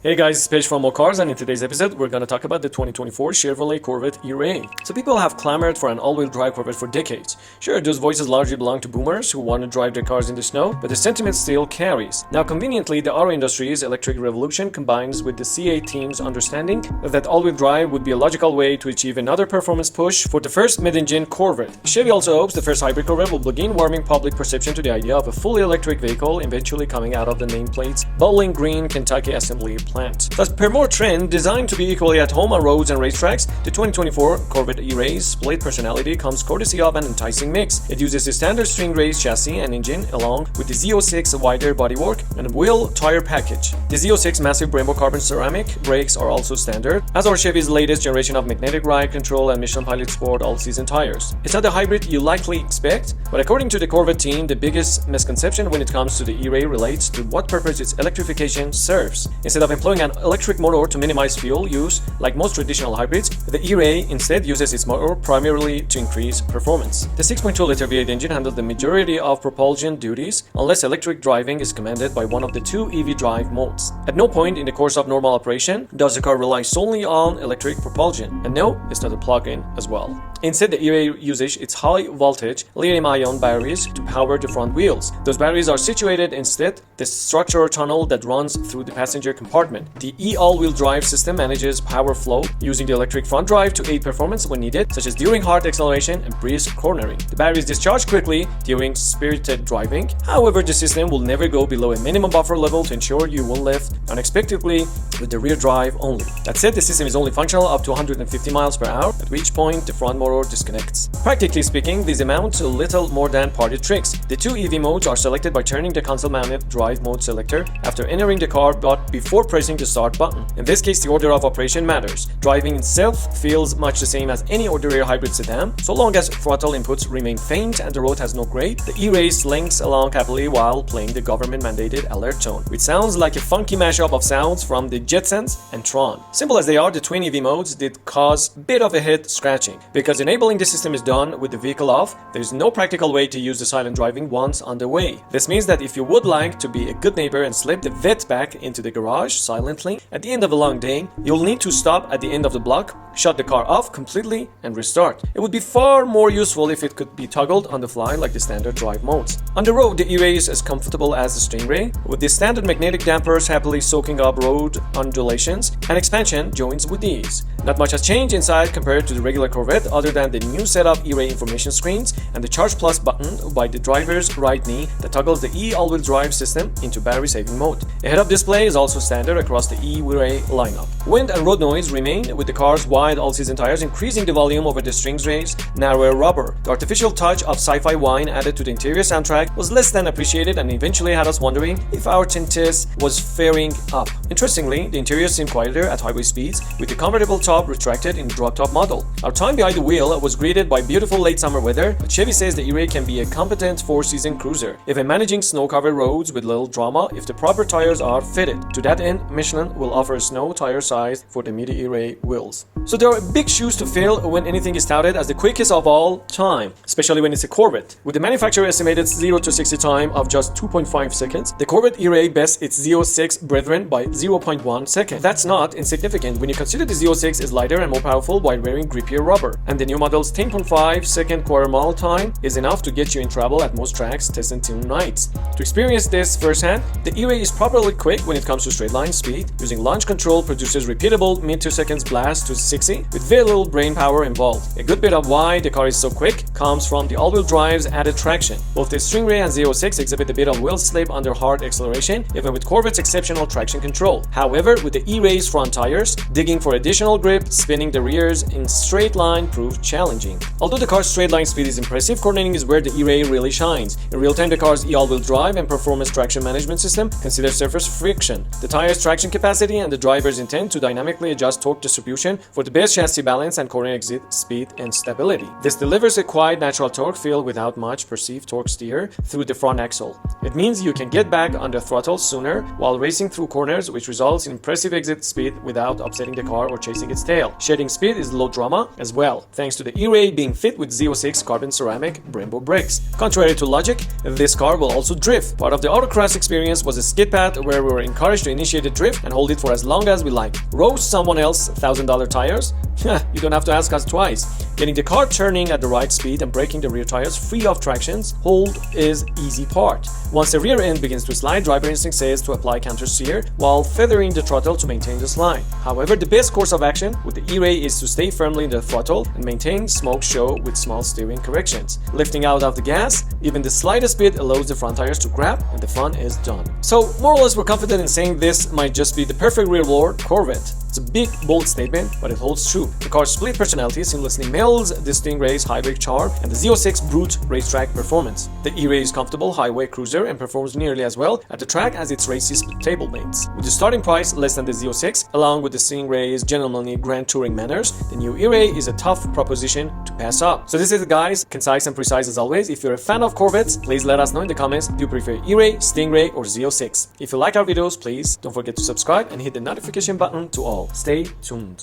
Hey guys, it's Paige from More Cars, and in today's episode, we're going to talk about the 2024 Chevrolet Corvette E-Ray. So people have clamored for an all-wheel drive Corvette for decades. Sure, those voices largely belong to boomers who want to drive their cars in the snow, but the sentiment still carries. Now conveniently, the auto industry's electric revolution combines with the CA team's understanding that all-wheel drive would be a logical way to achieve another performance push for the first mid-engine Corvette. Chevy also hopes the first hybrid Corvette will begin warming public perception to the idea of a fully electric vehicle eventually coming out of the nameplate's Bowling Green, Kentucky assembly plant. Thus, per more trend, designed to be equally at home on roads and racetracks, the 2024 Corvette E-Ray's split personality comes courtesy of an enticing mix. It uses a standard string race chassis and engine along with the Z06 wider bodywork and a wheel tire package. The Z06 massive Brembo carbon ceramic brakes are also standard, as are Chevy's latest generation of magnetic ride control and Michelin Pilot Sport all-season tires. It's not the hybrid you likely expect, but according to the Corvette team, the biggest misconception when it comes to the E-Ray relates to what purpose its electrification serves. Instead of employing an electric motor to minimize fuel use, like most traditional hybrids, the E-Ray instead uses its motor primarily to increase performance. The 6.2-liter V8 engine handles the majority of propulsion duties, unless electric driving is commanded by one of the two EV drive modes. At no point in the course of normal operation does the car rely solely on electric propulsion, and no, it's not a plug-in as well. Instead, the E-Ray uses its high-voltage lithium-ion batteries to power the front wheels. Those batteries are situated instead the structural tunnel that runs through the passenger compartment. The all-wheel drive system manages power flow using the electric front drive to aid performance when needed, such as during hard acceleration and brisk cornering. The batteries discharge quickly during spirited driving. However, the system will never go below a minimum buffer level to ensure you will lift unexpectedly with the rear drive only. That said, the system is only functional up to 150 miles per hour, at which point the front motor disconnects. Practically speaking, these amount to little more than party tricks. The two EV modes are selected by turning the console-mounted drive mode selector after entering the car but before pressing the start button. In this case, the order of operation matters. Driving itself feels much the same as any ordinary hybrid sedan, so long as throttle inputs remain faint and the road has no grade. The E-Ray slinks along happily while playing the government-mandated alert tone, which sounds like a funky mashup of sounds from the Jetsons and Tron. Simple as they are, the twin EV modes did cause a bit of a head scratching. Because enabling the system is done with the vehicle off, there is no practical way to use the silent driving once underway. This means that if you would like to be a good neighbor and slip the vet back into the garage silently at the end of a long day, you'll need to stop at the end of the block, shut the car off completely, and restart. It would be far more useful if it could be toggled on the fly like the standard drive modes. On the road, the E-Ray is as comfortable as the Stingray, with the standard magnetic dampers happily soaking up road undulations, and expansion joins with ease. Not much has changed inside compared to the regular Corvette other than the new set of E-Ray information screens and the Charge Plus button by the driver's right knee that toggles the E all-wheel drive system into battery saving mode. A head-up display is also standard across the E-Ray lineup. Wind and road noise remain, with the car's wide all-season tires increasing the volume over the string ray's narrower rubber. The artificial touch of sci-fi wine added to the interior soundtrack was less than appreciated and eventually had us wondering if our tinnitus was faring up. Interestingly, the interior seemed quieter at highway speeds, with the convertible top retracted in the drop-top model. Our time behind the wheel was greeted by beautiful late summer weather, but Chevy says the E-Ray can be a competent four-season cruiser, even managing snow-covered roads with little drama if the proper tires are fitted. To that end, Michelin will offer a snow tire size for the midi E-Ray wheels. So there are big shoes to fill when anything is touted as the quickest of all time, especially when it's a Corvette. With the manufacturer estimated 0 to 60 time of just 2.5 seconds, the Corvette E-Ray bests its Z06 brethren by 0.1 seconds. That's not insignificant when you consider the Z06 is lighter and more powerful while wearing grippier rubber, and the new model's 10.5 second quarter-mile time is enough to get you in trouble at most tracks tested tonight. To experience this firsthand, the E-Ray is properly quick when it comes to straight line speed. Using launch control produces repeatable mid-2 seconds blast to 60 with very little brain power involved. A good bit of why the car is so quick comes from the all-wheel drive's added traction. Both the Stingray and Z06 exhibit a bit of wheel slip under hard acceleration, even with Corvette's exceptional traction control. However, with the E-Ray's front tires, digging for additional grip, spinning the rears in straight line proved challenging. Although the car's straight line speed is impressive, cornering is where the E-Ray really shines. In real time, the car's all-wheel drive and performance traction management system consider surface friction, the tire's traction capacity, and the driver's intent to dynamically adjust torque distribution for the best chassis balance and corner exit speed and stability. This delivers a quiet natural torque feel without much perceived torque steer through the front axle. It means you can get back on the throttle sooner while racing through corners, which results in impressive exit speed without upsetting the car or chasing its tail. Shedding speed is low drama drama as well, thanks to the E-Ray being fit with Z06 carbon ceramic Brembo brakes. Contrary to logic, this car will also drift. Part of the autocross experience was a skid pad where we were encouraged to initiate a drift and hold it for as long as we like. Roast someone else $1,000 tires? You don't have to ask us twice. Getting the car turning at the right speed and braking the rear tires free of tractions hold is easy part. Once the rear end begins to slide, driver instinct says to apply counter steer while feathering the throttle to maintain the slide. However, the best course of action with the E-Ray is to stay firmly in the throttle and maintain smoke show with small steering corrections. Lifting out of the gas, even the slightest bit allows the front tires to grab and the fun is done. So more or less we're confident in saying this might just be the perfect rear-wheel Corvette. It's a big, bold statement, but it holds true. The car's split personality seamlessly melds the Stingray's high-brake charm and the Z06 brute racetrack performance. The E-Ray is comfortable highway cruiser and performs nearly as well at the track as its racy stablemates. With the starting price less than the Z06, along with the Stingray's gentlemanly grand touring manners, the new E-Ray is a tough proposition to pass up. So this is it, guys, concise and precise as always. If you're a fan of Corvettes, please let us know in the comments. Do you prefer E-Ray, Stingray, or Z06? If you like our videos, please don't forget to subscribe and hit the notification button to all. Stay tuned.